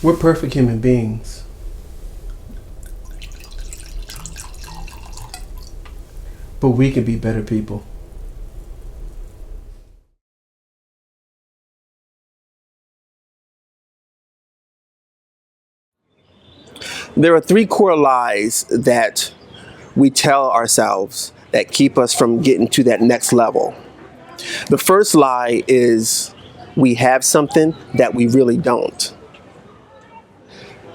We're perfect human beings, but we can be better people. There are three core lies that we tell ourselves that keep us from getting to that next level. The first lie is we have something that we really don't.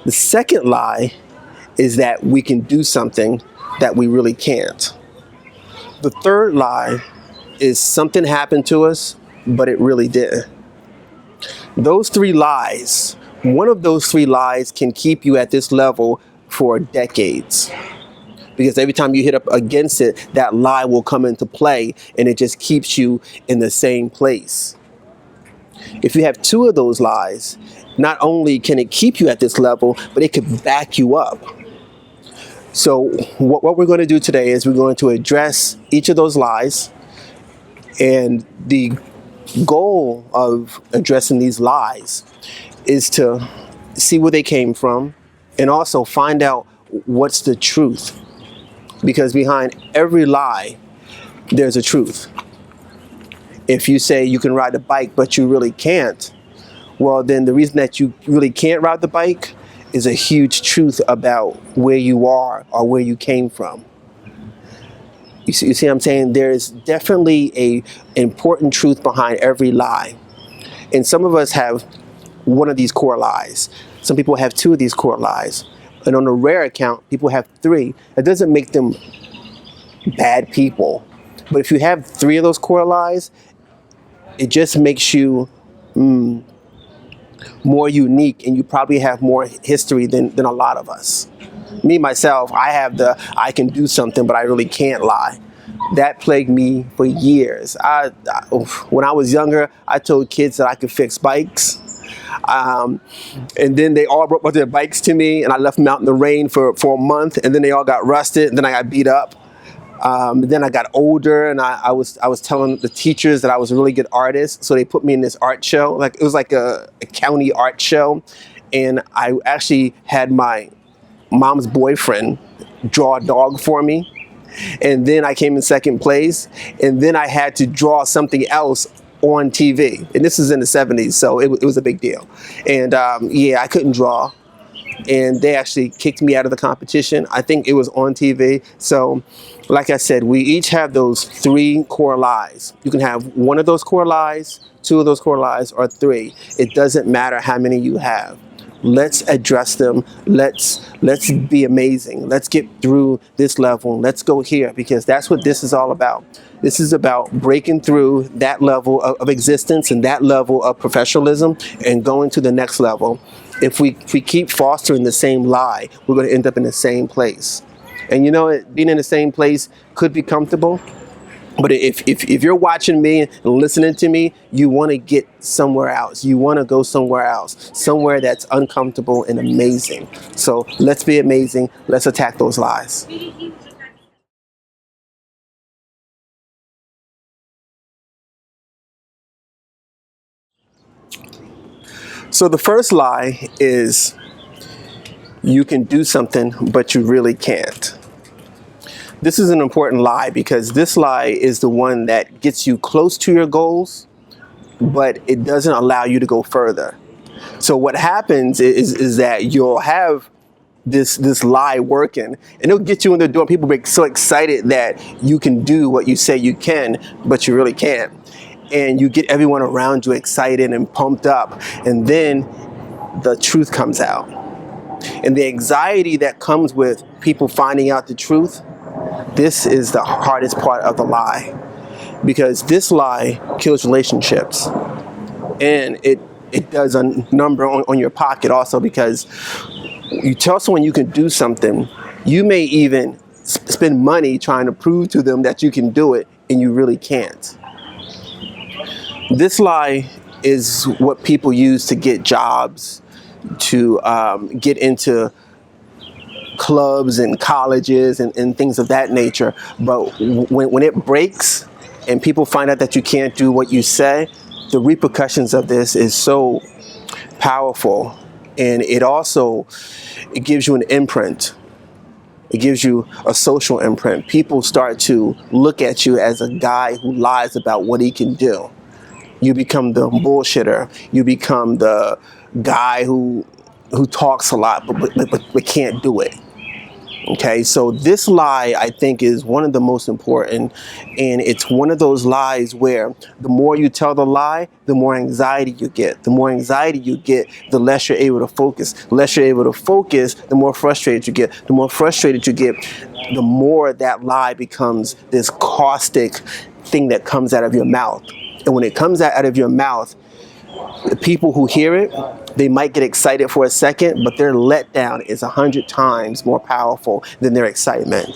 The second lie is that we can do something that we really can't. The third lie is something happened to us, but it really didn't. Those three lies, one of those three lies can keep you at this level for decades. Because every time you hit up against it, that lie will come into play and it just keeps you in the same place. If you have two of those lies, not only can it keep you at this level, but it could back you up. So what we're going to do today is we're going to address each of those lies, and the goal of addressing these lies is to see where they came from and also find out what's the truth. Because behind every lie, there's a truth. If you say you can ride a bike, but you really can't, well, then the reason that you really can't ride the bike is a huge truth about where you are or where you came from. You see what I'm saying? There's definitely a important truth behind every lie. And some of us have one of these core lies. Some people have two of these core lies. And on a rare account, people have three. That doesn't make them bad people. But if you have three of those core lies, it just makes you more unique, and you probably have more history than a lot of us. Me, myself, I have the I can do something, but I really can't lie. That plagued me for years. When I was younger, I told kids that I could fix bikes. And then they all brought their bikes to me, and I left them out in the rain for a month, and then they all got rusted, and then I got beat up. Then I got older, and I was telling the teachers that I was a really good artist, so they put me in this art show. Like it was like a county art show, and I actually had my mom's boyfriend draw a dog for me, and then I came in second place, and then I had to draw something else on TV, and this is in the 70s, so it was a big deal. And I couldn't draw, and they actually kicked me out of the competition. I think it was on TV. So like I said, we each have those three core lies. You can have one of those core lies, two of those core lies, or three. It doesn't matter how many you have. Let's address them. Let's be amazing. Let's get through this level. Let's go here, because that's what this is all about. This is about breaking through that level of existence and that level of professionalism and going to the next level. If we keep fostering the same lie, we're going to end up in the same place. And you know, being in the same place could be comfortable, but if you're watching me and listening to me, you want to get somewhere else. You want to go somewhere else, somewhere that's uncomfortable and amazing. So let's be amazing. Let's attack those lies. So the first lie is you can do something, but you really can't. This is an important lie, because this lie is the one that gets you close to your goals, but it doesn't allow you to go further. So what happens is that you'll have this lie working, and it'll get you in the door. People get so excited that you can do what you say you can, but you really can't. And you get everyone around you excited and pumped up, and then the truth comes out. And the anxiety that comes with people finding out the truth, this is the hardest part of the lie, because this lie kills relationships, and it does a number on your pocket also, because you tell someone you can do something, you may even spend money trying to prove to them that you can do it, and you really can't. This lie is what people use to get jobs, to get into clubs and colleges and things of that nature. But when it breaks and people find out that you can't do what you say, the repercussions of this is so powerful, And it gives you an imprint. It gives you a social imprint. People start to look at you as a guy who lies about what he can do. You become the bullshitter. You become the guy who talks a lot but can't do it. Okay, so this lie, I think, is one of the most important, and it's one of those lies where the more you tell the lie, the more anxiety you get. The more anxiety you get, the less you're able to focus. The less you're able to focus, the more frustrated you get. The more frustrated you get, the more that lie becomes this caustic thing that comes out of your mouth. And when it comes out of your mouth, the people who hear it, they might get excited for a second, but their letdown is 100 times more powerful than their excitement.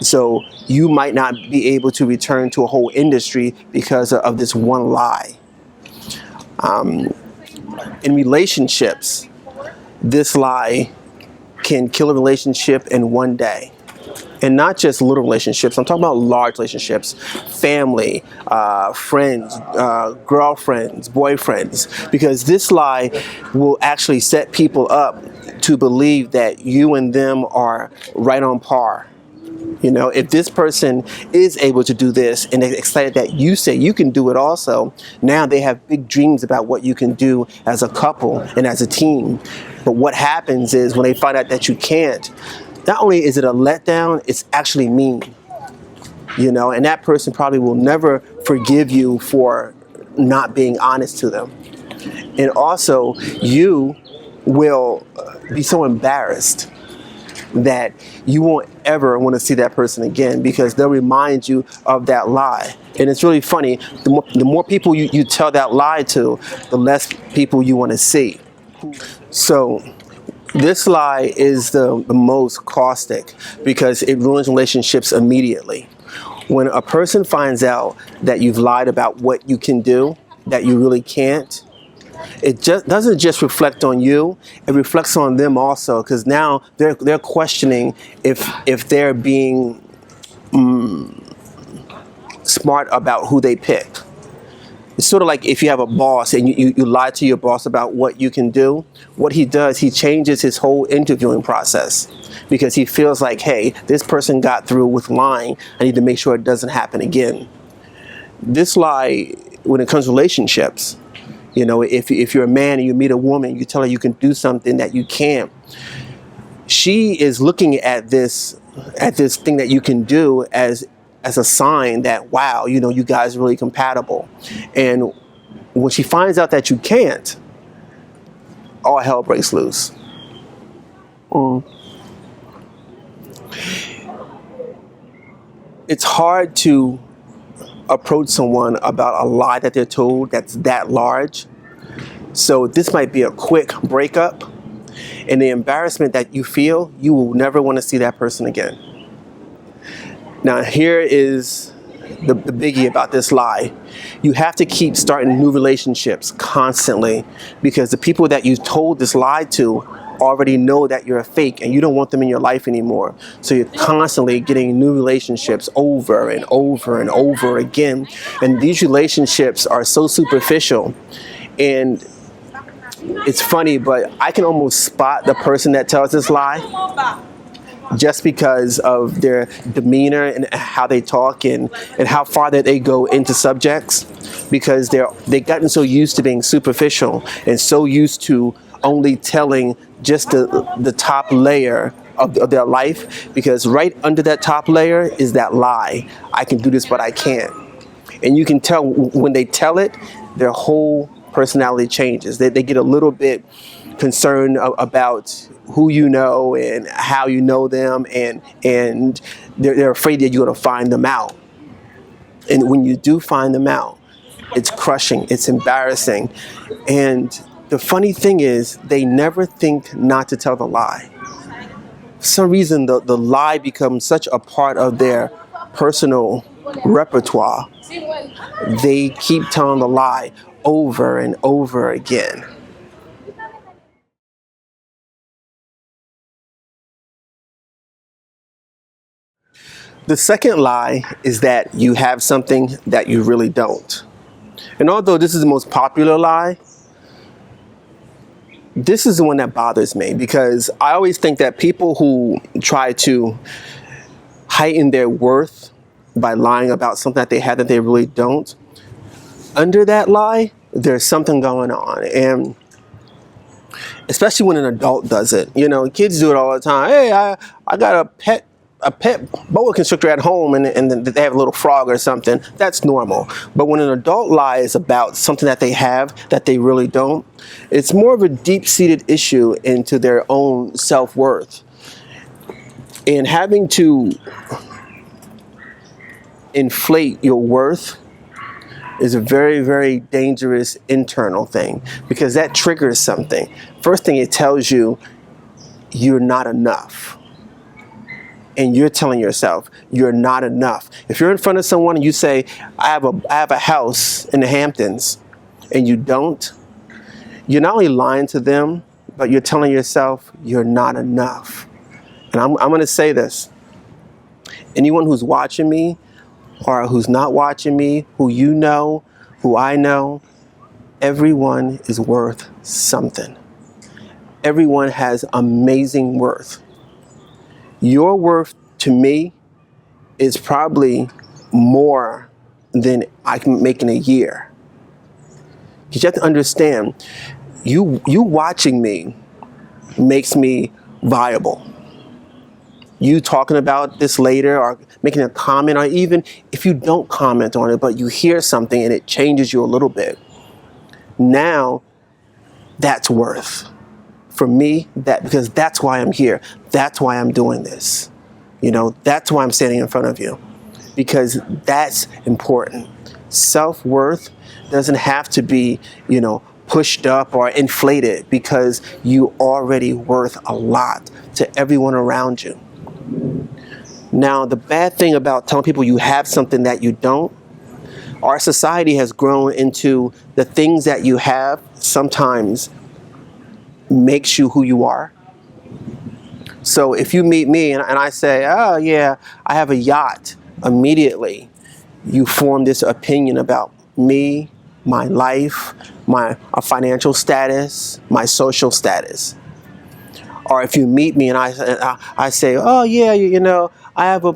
So you might not be able to return to a whole industry because of this one lie. In relationships, this lie can kill a relationship in one day. And not just little relationships, I'm talking about large relationships, family, friends, girlfriends, boyfriends, because this lie will actually set people up to believe that you and them are right on par. You know, if this person is able to do this and they're excited that you say you can do it also, now they have big dreams about what you can do as a couple and as a team. But what happens is when they find out that you can't, not only is it a letdown, it's actually mean, you know, and that person probably will never forgive you for not being honest to them. And also, you will be so embarrassed that you won't ever want to see that person again because they'll remind you of that lie. And it's really funny, the more people you tell that lie to, the less people you want to see. So this lie is the most caustic because it ruins relationships immediately. When a person finds out that you've lied about what you can do, that you really can't, it just doesn't just reflect on you, it reflects on them also, because now they're questioning if they're being smart about who they pick. It's sort of like if you have a boss and you lie to your boss about what you can do, what he does, he changes his whole interviewing process because he feels like, hey, this person got through with lying. I need to make sure it doesn't happen again. This lie, when it comes to relationships, you know, if you're a man and you meet a woman, you tell her you can do something that you can't. She is looking at this thing that you can do as a sign that, wow, you know, you guys are really compatible. And when she finds out that you can't, all hell breaks loose. It's hard to approach someone about a lie that they're told that's that large. So this might be a quick breakup, and the embarrassment that you feel, you will never want to see that person again. Now here is the biggie about this lie. You have to keep starting new relationships constantly because the people that you told this lie to already know that you're a fake and you don't want them in your life anymore. So you're constantly getting new relationships over and over and over again. And these relationships are so superficial. And it's funny, but I can almost spot the person that tells this lie just because of their demeanor and how they talk and how far that they go into subjects, because they've gotten so used to being superficial and so used to only telling just the top layer of their life, because right under that top layer is that lie. I can do this, but I can't. And you can tell when they tell it, their whole personality changes. They get a little bit concerned about who you know and how you know them, and they're afraid that you're going to find them out. And when you do find them out, it's crushing, it's embarrassing. And the funny thing is, they never think not to tell the lie. For some reason, the lie becomes such a part of their personal repertoire. They keep telling the lie over and over again. The second lie is that you have something that you really don't. And although this is the most popular lie, This is the one that bothers me, because I always think that people who try to heighten their worth by lying about something that they have that they really don't, under that lie, there's something going on. And especially when an adult does it. You know, kids do it all the time. Hey, I got a pet boa constrictor at home, and they have a little frog or something. That's normal. But when an adult lies about something that they have that they really don't, it's more of a deep-seated issue into their own self-worth. And having to inflate your worth is a very, very dangerous internal thing, because that triggers something. First thing, it tells you you're not enough. And you're telling yourself you're not enough. If you're in front of someone and you say, I have a house in the Hamptons, and you don't, you're not only lying to them, but you're telling yourself you're not enough. And I'm going to say this. Anyone who's watching me or who's not watching me, who you know, who I know, everyone is worth something. Everyone has amazing worth. Your worth to me is probably more than I can make in a year. Because you have to understand, you watching me makes me viable. You talking about this later or making a comment, or even if you don't comment on it, but you hear something and it changes you a little bit, now that's worth. For me, because that's why I'm here. That's why I'm doing this. You know, that's why I'm standing in front of you, because that's important. Self-worth doesn't have to be, pushed up or inflated, because you already worth a lot to everyone around you. Now, the bad thing about telling people you have something that you don't, our society has grown into the things that you have sometimes makes you who you are. So if you meet me and I say, oh yeah, I have a yacht, immediately you form this opinion about me, my life, my financial status, my social status. Or if you meet me and I say, oh yeah, I have a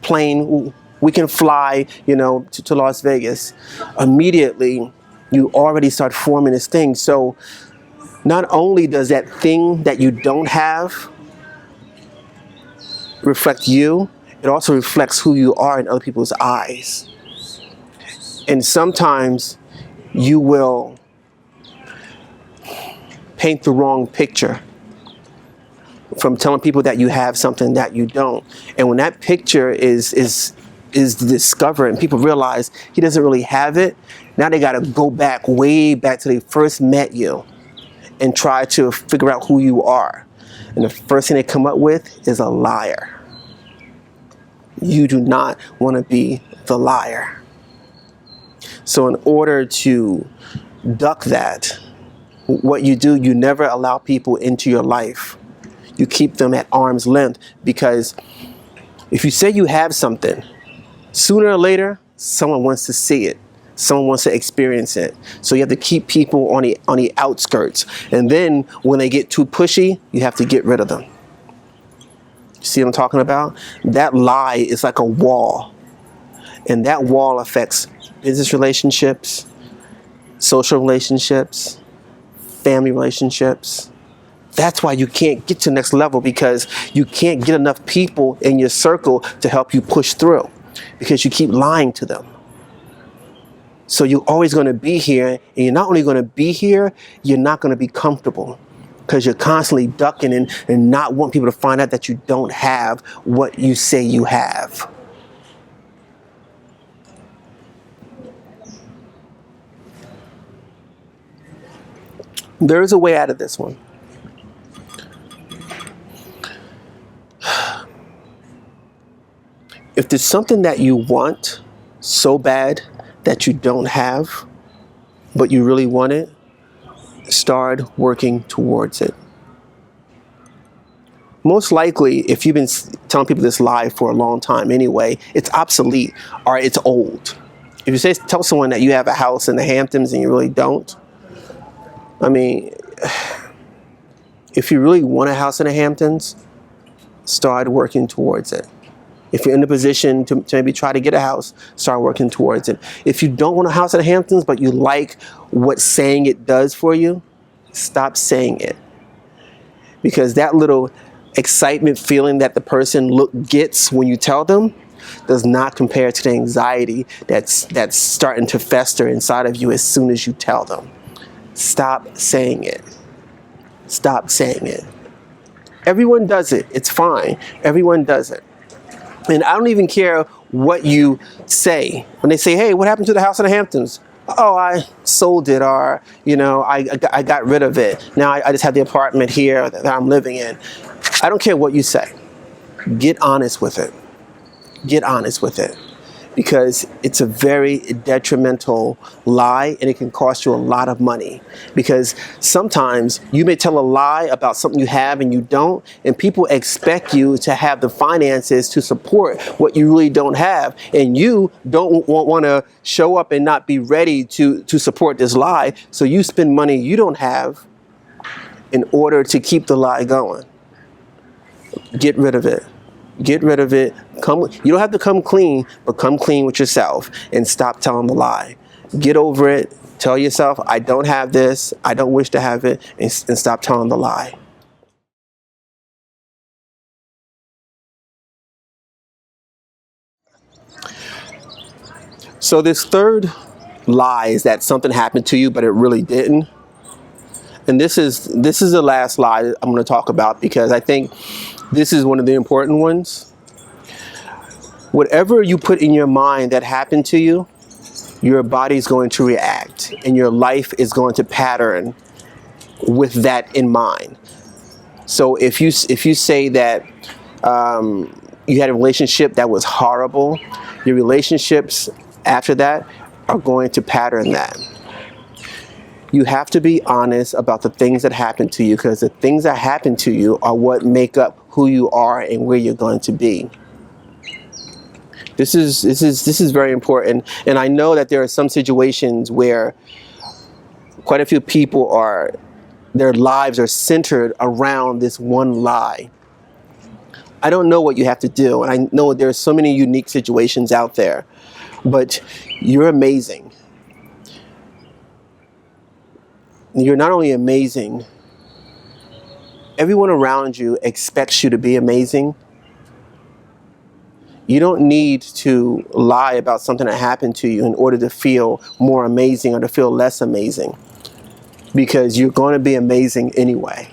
plane, we can fly, to Las Vegas. Immediately, you already start forming this thing. So not only does that thing that you don't have reflect you, it also reflects who you are in other people's eyes. And sometimes you will paint the wrong picture from telling people that you have something that you don't. And when that picture is discovered and people realize he doesn't really have it, now they got to go back, way back to they first met you, and try to figure out who you are. And the first thing they come up with is a liar. You do not want to be the liar. So in order to duck that, what you do, you never allow people into your life. You keep them at arm's length, because if you say you have something, sooner or later, someone wants to see it. Someone wants to experience it. So you have to keep people on the outskirts. And then when they get too pushy, you have to get rid of them. See what I'm talking about? That lie is like a wall. And that wall affects business relationships, social relationships, family relationships. That's why you can't get to the next level, because you can't get enough people in your circle to help you push through, because you keep lying to them. So you're always going to be here, and you're not only going to be here, you're not going to be comfortable, because you're constantly ducking and not want people to find out that you don't have what you say you have. There is a way out of this one. If there's something that you want so bad that you don't have, but you really want it, start working towards it. Most likely, if you've been telling people this lie for a long time anyway, it's obsolete or it's old. If you tell someone that you have a house in the Hamptons and you really don't, I mean, If you really want a house in the Hamptons, start working towards it. If you're in a position to maybe try to get a house, start working towards it. If you don't want a house in the Hamptons, but you like what saying it does for you, stop saying it. Because that little excitement feeling that the person gets when you tell them does not compare to the anxiety that's starting to fester inside of you as soon as you tell them. Stop saying it. Stop saying it. Everyone does it. It's fine. Everyone does it. And I don't even care what you say. When they say, hey, what happened to the house in the Hamptons? Oh, I sold it, or, I got rid of it. Now I just have the apartment here that I'm living in. I don't care what you say. Get honest with it. Get honest with it. Because it's a very detrimental lie, and it can cost you a lot of money. Because sometimes you may tell a lie about something you have and you don't, and people expect you to have the finances to support what you really don't have, and you don't want to show up and not be ready to support this lie, so you spend money you don't have in order to keep the lie going. Get rid of it. Get rid of it. You don't have to come clean, but come clean with yourself and stop telling the lie. Get over it. Tell yourself, I don't have this. I don't wish to have it, and stop telling the lie. So this third lie is that something happened to you, but it really didn't. And this is the last lie that I'm going to talk about, because I think this is one of the important ones. Whatever you put in your mind that happened to you, your body's going to react, and your life is going to pattern with that in mind. So if you say that you had a relationship that was horrible, your relationships after that are going to pattern that. You have to be honest about the things that happen to you, because the things that happen to you are what make up who you are and where you're going to be. This is very important, and I know that there are some situations where quite a few people their lives are centered around this one lie. I don't know what you have to do, and I know there's so many unique situations out there, but you're amazing. You're not only amazing, everyone around you expects you to be amazing. You don't need to lie about something that happened to you in order to feel more amazing or to feel less amazing, because you're going to be amazing anyway.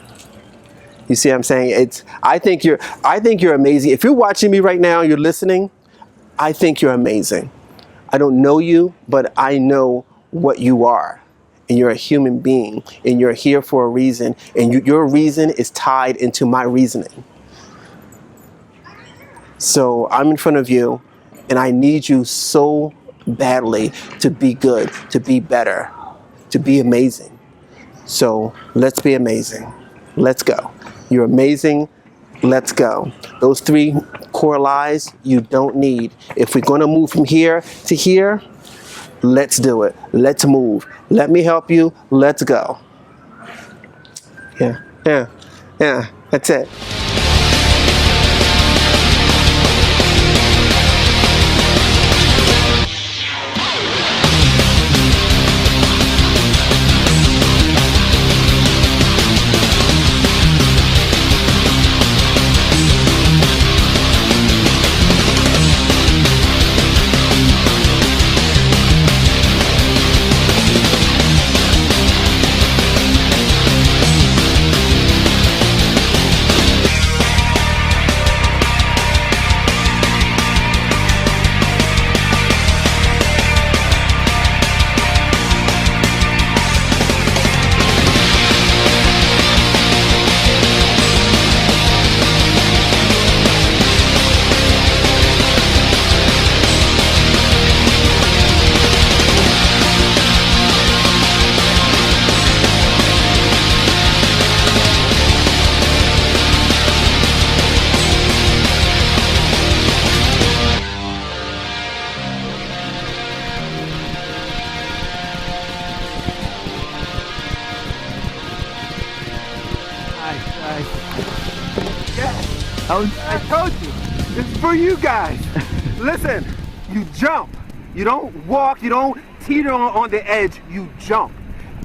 You see what I'm saying? I think you're amazing. If you're watching me right now, you're listening, I think you're amazing. I don't know you, but I know what you are. And you're a human being, and you're here for a reason, and your reason is tied into my reasoning. So I'm in front of you, and I need you so badly to be good, to be better, to be amazing. So let's be amazing. Let's go. You're amazing. Let's go. Those 3 core lies you don't need. If we're going to move from here to here, let's do it. Let's move. Let me help you. Let's go. Yeah. That's it. I told you, it's for you guys. Listen, you jump. You don't walk, you don't teeter on the edge, you jump.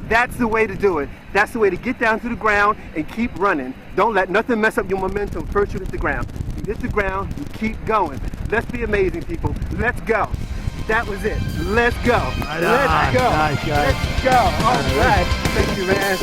That's the way to do it. That's the way to get down to the ground and keep running. Don't let nothing mess up your momentum first you hit the ground. You hit the ground, you keep going. Let's be amazing, people. Let's go. That was it. Let's go. Let's go. Nice, guys. Let's go. All right. Thank you, man.